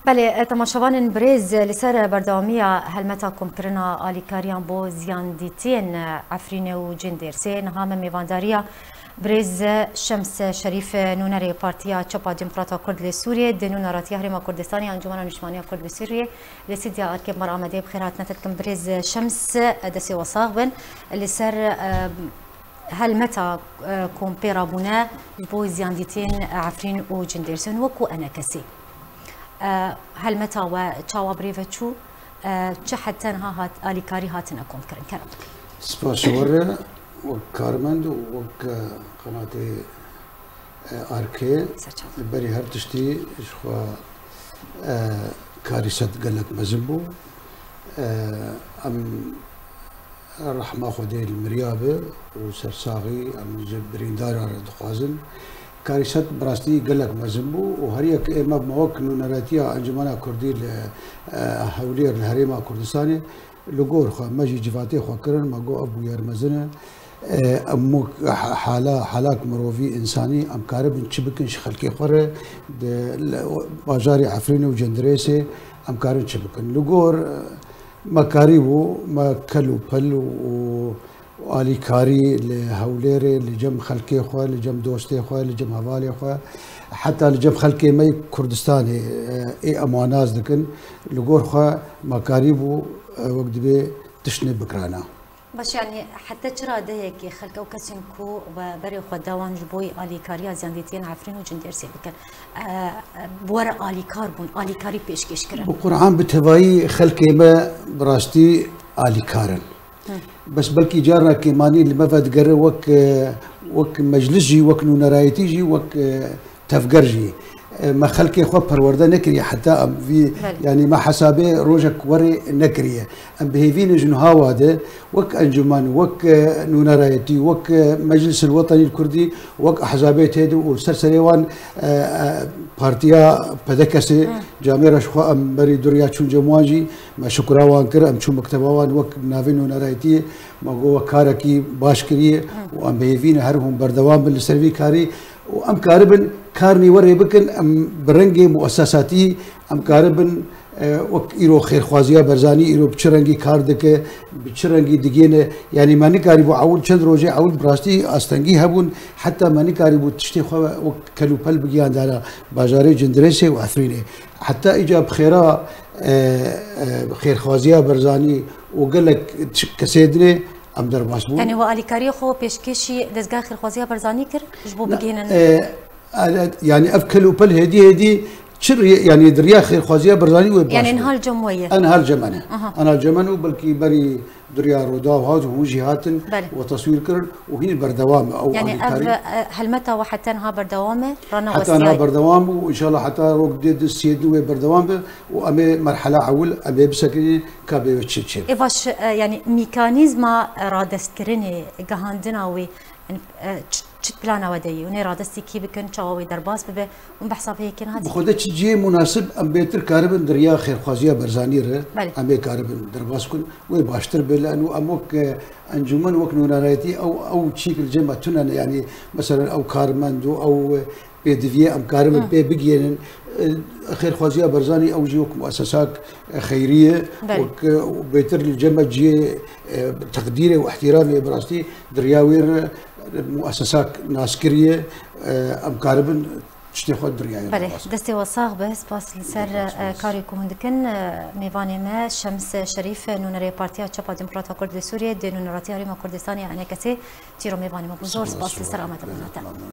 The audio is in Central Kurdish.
بله تماشاوان بريز لسر بردوامیه هلمتا کمکرنا آلیکاریان بو زیان دیتین عفرین و جندرسین هام میوانداریا بريز شمس شريف نونري بارتيا تشوبا ديمقراطا كرد لسوريا دنون راتيا هرما كردستاني انجمن نشمانيه كرد لسوريا لسيديا اركب مر امدي بخيرات نتتكم بريز شمس دسي وصاغبن اللي سر هل متى كومبيرا بنا بو زيانديتين عفرين و جندرسن وكو انا كسي هل متى وتشاوا بريفتشو حتى هات اليكاري هاتنا كومكرن كرم سباسورة وكارمند وقناة أركي بري هر تشتي إخوة كارثة قالك مزبو أم رحمة خدي المريابة وسرساغي أم جبرين دار على دقازن كارثة براستي قالك مزبو وهريك إما بموك نونراتيا أنجمانا كردي هولير الهريمة كردستاني لقور خا ماجي جفاتي خا كرن ما جو أبو يرمزنا أمو حالاك مروفي إنساني أم كارب شبكن شخلكي خورة باجاري عفرين وجندريسي أم كارن شبكن لقور ما كاريبو ما كلو بل وآلي كاري لهوليري لجم خلكي خوا لجم دوستي خوا لجم هوالي خوا حتى لجم خلكي ماي كردستاني اي امواناز دكن لقور خوا ما كاريبو وقت بي تشني بكرانا باش يعني حتى ترى دهيك خلق وكسنكو وبري خداوان جبوي آلي كاريا زيانديتين عفرين وجندرسي بكن بورا آلي كاربون آلي كاري بيشكش كرن بقرآن بتباي خلقي ما براستي آلي كارن بس بلكي جارنا كيماني اللي ما فات قرر وك مجلسجي وك نونرايتيجي وك تفقرجي ما خلقي خو برورده نكري حتى في يعني ما حسابه روجك وري نكريه ام بهيفين جنها واده وك انجمان وك نونرايتي وك مجلس الوطني الكردي وك احزابات هدو والسرسريوان بارتيا بدكسي جاميرا شخو ام بري دوريا چون جمواجي ما شكراوان كر ام چون مكتباوان وك نافين نونرايتي ما جو كاركي باشكريه وام بهيفين هرهم بردوام بالسيرفي كاري وام كاربن كارني وري بكن ام برنجي مؤسساتي ام كاربن وك ايرو خير خوازيا برزاني ايرو بچرنجي كاردك بچرنجي دگين يعني ما نكاري بو عول چند روجي عول براستي استنجي هبون حتى ما نكاري بو تشتي خو وك كلو بل بگيان دالا باجاري جندرسي وعفريني حتى اجا بخيرا خير خوازيا برزاني وقال لك كسيدني ام درباس بو يعني هو اليكاري خو بيشكشي دزگاه خير خوازيا برزاني كر جبو بگينن يعني افكلوا بل هدي شر يعني دريا خير خوازيا برزاني وباش يعني انها الجمويه انا هالجمنه انا الجمن وبلكي بري دريا رودا وهذا هو جهات وتصوير كر وهي بردوام او يعني هل متى وحتى انها بردوامه رانا حتى انا بردوام وان شاء الله حتى روك ديد السيد بردوام وامي مرحله اول ابي بسكي كابي وتشيتشي ايفاش يعني ميكانيزم رادستكرني جهاندناوي چت بلانا ودي وني رادستي كي بكن چاوي درباس ببه ون بحساب هيك هذه بخوده تجي مناسب ام بيتر كاربن دريا خير خوازيا برزاني ره ام كاربن درباس كن وي باشتر لانه اموك انجمن وك نونرايتي او تشيك الجمع تنن يعني مثلا او كارمندو او بيدفيا ام كاربن بي بيجين خير خوازيا برزاني او جيوك مؤسسات خيريه وبيتر الجمع جي تقديري واحترامي براستي درياوير مؤسسات ناسكريه ام كاربن تشتي خود درياوير بله دستي وصاغ بس باس لسر كاريكم هندكن ميفاني ما شمس شريف نونري بارتيا تشوبا ديمقراطا كرد لسوريا دي نونراتي هريما كردستاني انا كسي تيرو ميفاني مبوزور باس لسر امات